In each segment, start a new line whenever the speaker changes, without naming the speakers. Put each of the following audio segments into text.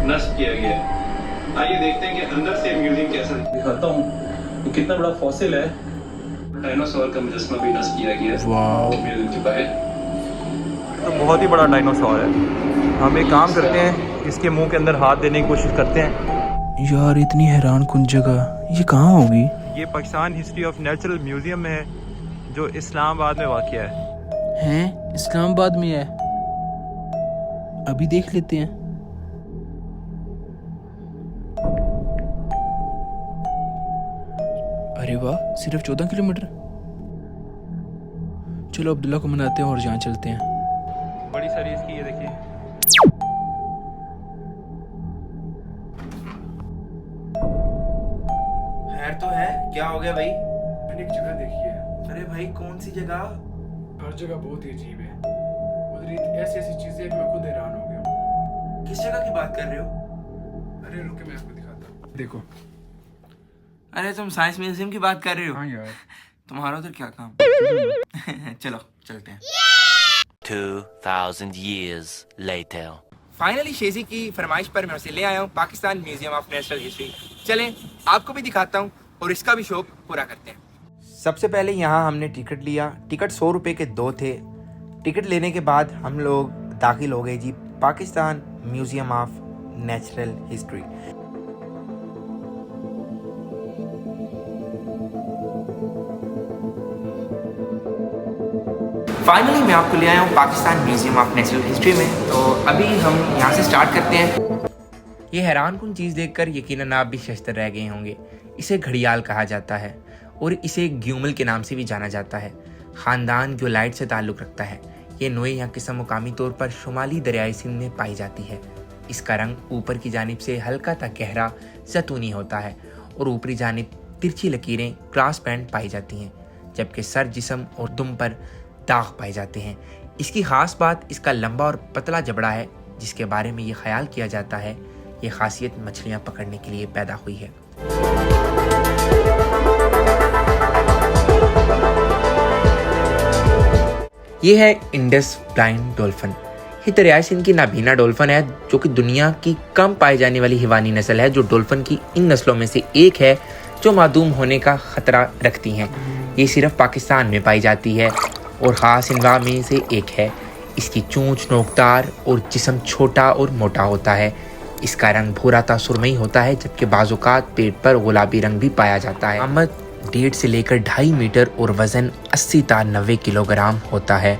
नष्ट किया गया है। आइए देखते हैं कि अंदर से म्यूजियम कैसा दिखाता हूँ। कितना बड़ा फॉसिल है। डायनासोर का मुजस्समा भी नष्ट किया गया है। वाह, मिल चुका है।
तो बहुत ही बड़ा डायनासोर है। हम एक काम करते हैं, इसके मुंह के अंदर हाथ देने की कोशिश करते हैं।
यार इतनी हैरान कुन जगह ये कहाँ होगी?
ये Pakistan history of natural museum में है, जो इस्लामाबाद में वाक़ है।
हैं? इस्लामाबाद में है? अभी देख लेते हैं। अरे वाह, सिर्फ 14 किलोमीटर। चलो अब्दुल्ला को मनाते हैं और जहाँ चलते हैं।
बड़ी सारी इसकी, ये देखिए।
खैर तो है, क्या हो गया भाई?
मैंने एक जगह देखी है।
अरे भाई कौन सी जगह?
हर जगह बहुत ही अजीब है। उधर ऐसी ऐसी चीजें हैं कि मैं खुद हैरान हो गया हूँ।
किस जगह की बात कर रहे हो?
अरे रुके, मैं आपको दिखाता हूँ। देखो।
अरे तुम साइंस म्यूजियम की बात कर रहे हो?
हाँ यार।
तुम्हारा उधर क्या काम? चलो चलते हैं।
2000 years later.
फाइनली शेजी की फरमाइश पर मैं उसे ले आया हूँ Pakistan museum of natural history. चलें आपको भी दिखाता हूँ और इसका भी शौक पूरा करते हैं। सबसे पहले यहाँ हमने टिकट लिया। टिकट 100 रुपये के 2 थे। टिकट लेने के बाद हम लोग दाखिल हो गए जी Pakistan museum of natural history. Finally मैं आपको ले आया हूँ Pakistan museum of natural history में। तो अभी हम यहाँ से स्टार्ट करते हैं। ये हैरान कुन चीज़ देखकर यकीनन आप भी शशतर रह गए होंगे। इसे घड़ियाल कहा जाता है और इसे ग्यूमल के नाम से भी जाना जाता है। ख़ानदान जो लाइट से ताल्लुक़ रखता है। ये नोए यहाँ किस्म मुकामी तौर पर शुमाली दरियाई सिंध में पाई जाती है। इसका रंग ऊपर की जानिब से हल्का तक गहरा ज़ैतूनी होता है और ऊपरी जानिब तिरछी लकीरें क्रॉस बैंड पाई जाती हैं, जबकि सर, जिस्म और दुम पर दाग पाए जाते हैं। इसकी ख़ास बात इसका लंबा और पतला जबड़ा है, जिसके बारे में ये ख्याल किया जाता है ये खासियत मछलियाँ पकड़ने के लिए पैदा हुई है। ये है इंडस ब्लाइंड डॉल्फिन। ये दरियाई सिंध की नाबीना डॉल्फिन है, जो कि दुनिया की कम पाई जाने वाली हिवानी नस्ल है, जो डॉल्फिन की इन नस्लों में से एक है जो मादूम होने का खतरा रखती हैं। ये सिर्फ पाकिस्तान में पाई जाती है और ख़ास इनवा में से एक है। इसकी चोंच नोकदार और जिस्म छोटा और मोटा होता है। इसका रंग भूरा ता सुरमई होता है, जबकि बाज़-औक़ात पेट पर गुलाबी रंग भी पाया जाता है। आमद 1.5 से लेकर 2.5 मीटर और वज़न 80 ता 90 किलोग्राम होता है।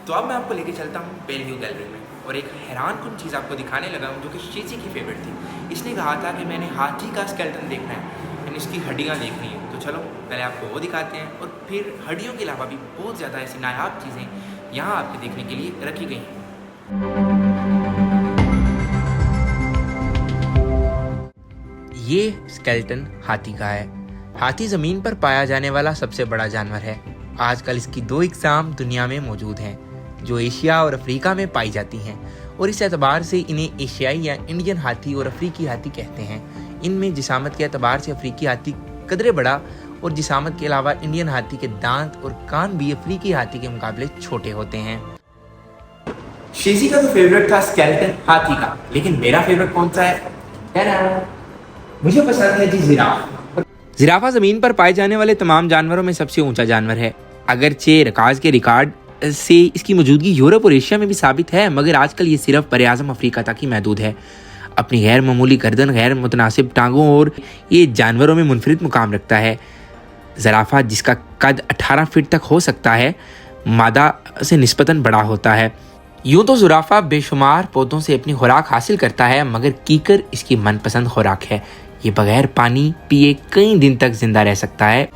तो अब मैं आपको लेके चलता हूँ बेलव्यू गैलरी में और एक हैरान कुन चीज़ आपको दिखाने लगा हूँ, जो कि शेजी की फेवरेट थी। इसने कहा था कि मैंने हाथी का स्केलेटन देखना है, मैंने इसकी हड्डियाँ देखनी है। तो चलो पहले आपको वो दिखाते हैं और फिर हड्डियों के अलावा भी बहुत ज़्यादा ऐसी नायाब चीज़ें यहाँ आपके देखने के लिए रखी गई हैं। ये स्केलेटन हाथी का है। हाथी ज़मीन पर पाया जाने वाला सबसे बड़ा जानवर है। आजकल इसकी 2 इकसाम दुनिया में मौजूद हैं, जो एशिया और अफ्रीका में पाई जाती हैं, और इस एतबार से इन्हें एशियाई या इंडियन हाथी और अफ्रीकी हाथी कहते हैं। इनमें जिसामत के एतबार से अफ्रीकी हाथी कदरे बड़ा और जिसामत के अलावा इंडियन हाथी के दांत और कान भी अफ्रीकी हाथी के मुकाबले छोटे होते हैं। शेजी का तो फेवरेट था स्केलेटन हाथी का, लेकिन मेरा फेवरेट कौन सा है? मुझे पसंद है जी जिराफ। जिराफा ज़मीन पर पाए जाने वाले तमाम जानवरों में सबसे ऊंचा जानवर है। अगरचे रकाज के रिकॉर्ड से इसकी मौजूदगी यूरोप और एशिया में भी साबित है, मगर आजकल ये सिर्फ बरआज़म अफ्रीका तक ही महदूद है। अपनी गैर मामूली गर्दन, गैर मुतनासिब टांगों और ये जानवरों में मुनफरिद मुकाम रखता है। ज़राफ़ा, जिसका कद 18 फीट तक हो सकता है, मादा से निस्बतन बड़ा होता है। यूँ तो ज़ुराफ़ा बेशुमार पौधों से अपनी खुराक हासिल करता है, मगर कीकर इसकी मनपसंद खुराक है। ये बगैर पानी पिए कई दिन तक जिंदा रह सकता है।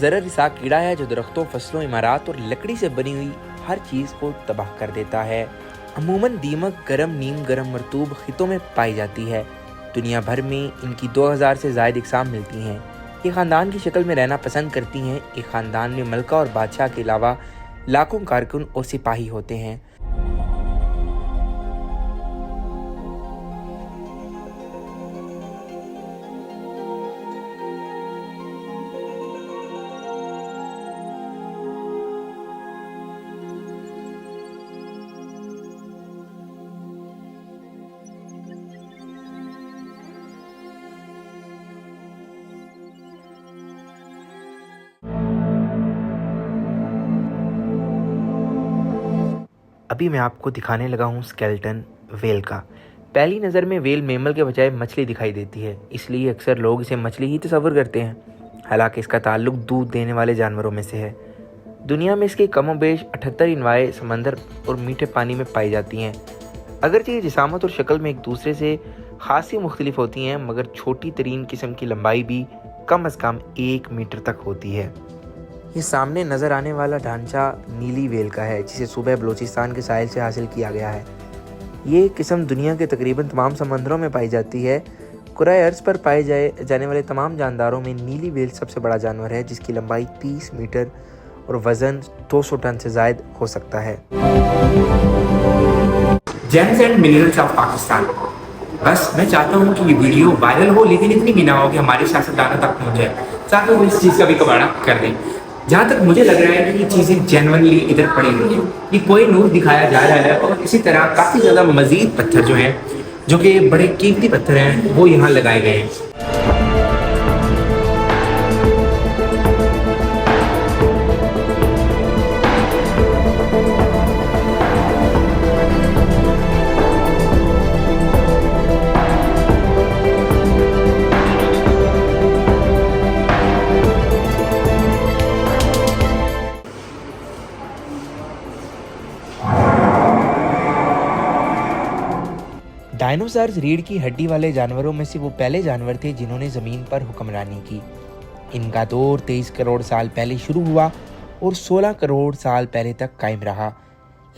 जरर रिसा कीड़ा है जो दरख्तों, फसलों, इमारत और लकड़ी से बनी हुई हर चीज़ को तबाह कर देता है। अमूमन दीमक गरम, नीम गरम, मरतूब खितों में पाई जाती है। दुनिया भर में इनकी 2000 से ज़ायद इकसाम मिलती हैं। ये ख़ानदान की शक्ल में रहना पसंद करती हैं। एक ख़ानदान में मलका और बादशाह के अलावा लाखों कारकुन और सिपाही होते हैं। अभी मैं आपको दिखाने लगा हूँ स्केलेटन वेल का। पहली नज़र में वेल मेमल के बजाय मछली दिखाई देती है, इसलिए अक्सर लोग इसे मछली ही तस्वर करते हैं। हालांकि इसका ताल्लुक दूध देने वाले जानवरों में से है। दुनिया में इसके कमोबेश 78 इनवाए समंदर और मीठे पानी में पाई जाती हैं। अगरचे ये जिसामत और शक्ल में एक दूसरे से खासी मुख्तलिफ होती हैं, मगर छोटी तरीन किस्म की लंबाई भी कम अज़ कम 1 मीटर तक होती है। ये सामने नज़र आने वाला ढांचा नीली वेल का है, जिसे सूबे बलूचिस्तान के साहिल से हासिल किया गया है। ये किस्म दुनिया के तकरीबन तमाम समंदरों में पाई जाती है। कुराए अर्ज़ पर पाए जाने वाले तमाम जानदारों में नीली वेल सबसे बड़ा जानवर है, जिसकी लंबाई 30 मीटर और वज़न 200 टन से ज़ायद हो सकता है।
James and minerals of Pakistan. बस मैं चाहता हूँ कि ये वीडियो वायरल हो, लेकिन इतनी भी ना हो कि हमारे सियासतदानों तक पहुँच जाए। साथ ही वो इस चीज़ का भी कबाड़ा कर दें। जहाँ तक मुझे लग रहा है कि ये चीज़ें जेन्युइनली इधर पड़ी हुई हैं, ये कोई नूर दिखाया जा रहा है। और इसी तरह काफ़ी ज़्यादा मज़ीद पत्थर जो हैं, जो कि बड़े कीमती पत्थर हैं, वो यहाँ लगाए गए हैं।
डायनासोर्स रीढ़ की हड्डी वाले जानवरों में से वो पहले जानवर थे जिन्होंने ज़मीन पर हुक्मरानी की। इनका दौर 23 करोड़ साल पहले शुरू हुआ और 16 करोड़ साल पहले तक कायम रहा।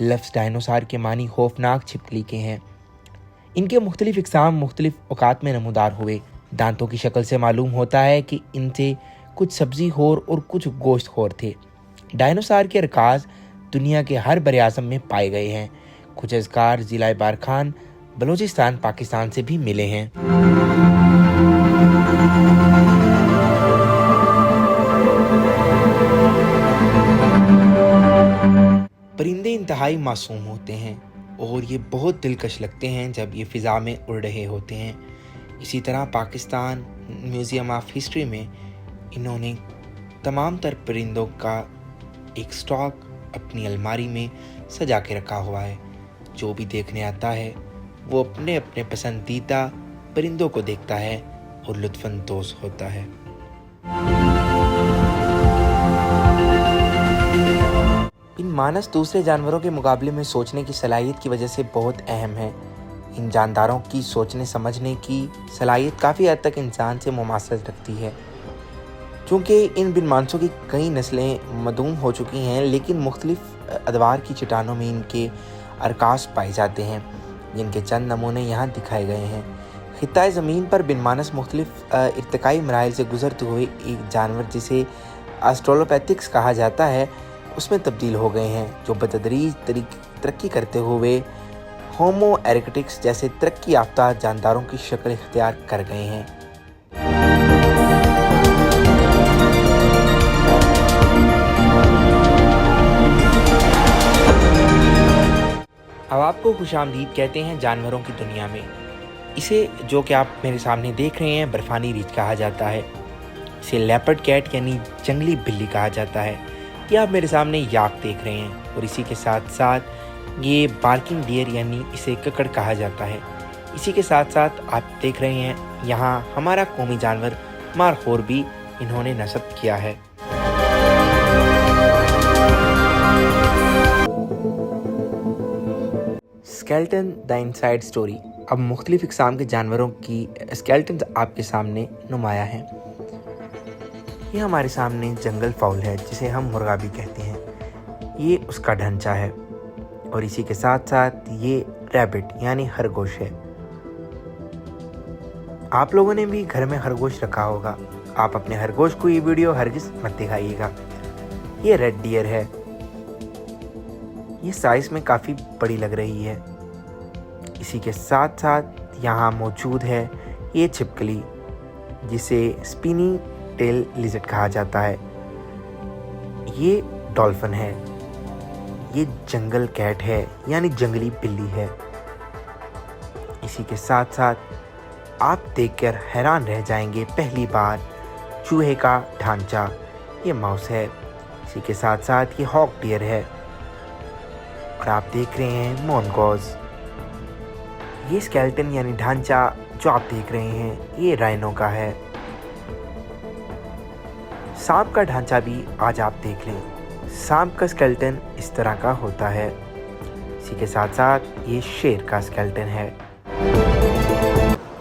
लफ्ज़ डायनासोर के मानी खौफनाक छिपकली के हैं। इनके मुख्तलिफ इकसाम मुख्तलिफ औकात में नमूदार हुए। दांतों की शक्ल से मालूम होता है कि इनसे कुछ सब्जी खोर और कुछ गोश्त खोर थे। डायनासोर के अरकाज दुनिया के हर बरियाज़म में पाए गए हैं। कुछ अज़कार ज़िला बारखान बलूचिस्तान पाकिस्तान से भी मिले हैं। परिंदे इंतहाई मासूम होते हैं और ये बहुत दिलकश लगते हैं जब ये फ़िज़ा में उड़ रहे होते हैं। इसी तरह पाकिस्तान म्यूज़ियम ऑफ हिस्ट्री में इन्होंने तमाम तर परिंदों का एक स्टॉक अपनी अलमारी में सजा के रखा हुआ है। जो भी देखने आता है वो अपने अपने पसंदीदा परिंदों को देखता है और लुत्फ़अंदोज़ होता है। इन मानस दूसरे जानवरों के मुकाबले में सोचने की सलाहियत की वजह से बहुत अहम है। इन जानदारों की सोचने समझने की सलाहियत काफ़ी हद तक इंसान से मुमासलत रखती है। चूँकि इन बिनमानसों की कई नस्लें मदूम हो चुकी हैं, लेकिन मुख्तलिफ अदवार की चट्टानों में इनके अरकास पाए जाते हैं, जिनके चंद नमूने यहाँ दिखाए गए हैं। खित्ता ज़मीन पर बिनमानस मुख्तलिफ इर्तिकाई मराहिल से गुजरते हुए एक जानवर जिसे ऑस्ट्रेलोपैथिक्स कहा जाता है उसमें तब्दील हो गए हैं, जो बतदरीज तरक्की करते हुए होमो इरेक्टस जैसे तरक्की याफ्ता जानदारों की शक्ल इख्तियार कर गए हैं। अब आपको खुशामदीद कहते हैं जानवरों की दुनिया में। इसे जो कि आप मेरे सामने देख रहे हैं बर्फानी रीछ कहा जाता है। इसे लेपर्ड कैट यानी जंगली बिल्ली कहा जाता है। ये आप मेरे सामने याक देख रहे हैं और इसी के साथ साथ ये बार्किंग डियर यानी इसे ककड़ कहा जाता है। इसी के साथ साथ आप देख रहे हैं यहाँ हमारा कौमी जानवर मारखोर भी इन्होंने नस्ब किया है। Skeleton the inside story. अब मुख्तलिफ इक़साम के जानवरों की स्केलेटन आपके सामने नुमाया हैं। ये हमारे सामने जंगल फाउल है जिसे हम मुर्गा भी कहते हैं। ये उसका ढांचा है और इसी के साथ साथ ये रैबिट यानी खरगोश है। आप लोगों ने भी घर में खरगोश रखा होगा। आप अपने खरगोश को ये वीडियो हरगिज़ मत दिखाइएगा। ये रेड डियर है। ये साइज में काफ़ी बड़ी लग रही है। इसी के साथ साथ यहाँ मौजूद है ये छिपकली जिसे स्पिनी टेल लिजर्ड कहा जाता है। ये डॉल्फिन है। ये जंगल कैट है यानी जंगली बिल्ली है। इसी के साथ साथ आप देखकर हैरान रह जाएंगे पहली बार चूहे का ढांचा। ये माउस है। इसी के साथ साथ ये हॉक डियर है और आप देख रहे हैं मोनगोज। ये स्केलेटन यानी ढांचा जो आप देख रहे हैं ये राइनो का है। सांप का ढांचा भी आज आप देख लें। सांप का स्केलेटन इस तरह का होता है। इसी के साथ साथ ये शेर का स्केलेटन है।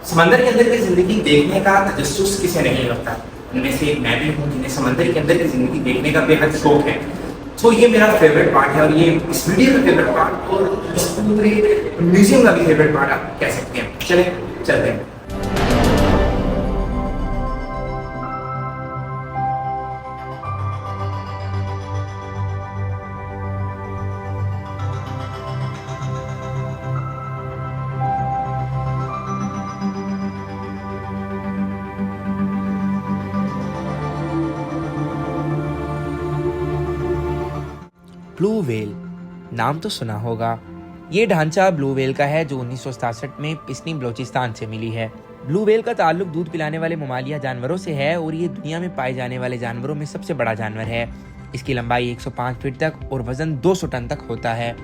समंदर के अंदर की जिंदगी देखने का तजस्सुस किसे नहीं लगता। उनमें से एक मैं भी हूँ जिन्हें समंदर के अंदर की जिंदगी देखने का बेहद शौक है। तो ये मेरा फेवरेट पार्ट है और ये इस वीडियो का फेवरेट पार्ट और इस पूरे म्यूजियम का भी फेवरेट पार्ट आप कह सकते हैं। चले चलते हैं।
ब्लू व्हेल नाम तो सुना होगा। ये ढांचा ब्लू व्हेल का है जो 1967 में पिस्नी बलोचिस्तान से मिली है। ब्लू व्हेल का ताल्लुक दूध पिलाने वाले ममालिया जानवरों से है और ये दुनिया में पाए जाने वाले जानवरों में सबसे बड़ा जानवर है। इसकी लंबाई 105 फीट तक और वजन 200 टन तक होता है।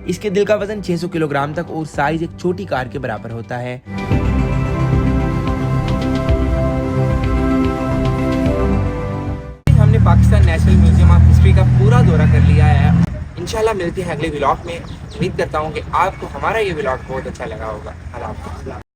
इसके दिल का वजन 600 किलोग्राम तक और साइज एक छोटी कार के बराबर होता है।
हमने Pakistan national museum of history का पूरा दौरा कर लिया है। इंशाल्लाह मिलते हैं अगले व्लॉग में। उम्मीद करता हूँ कि आपको हमारा ये व्लॉग बहुत अच्छा लगा होगा। अल्लाह हाफ़िज़।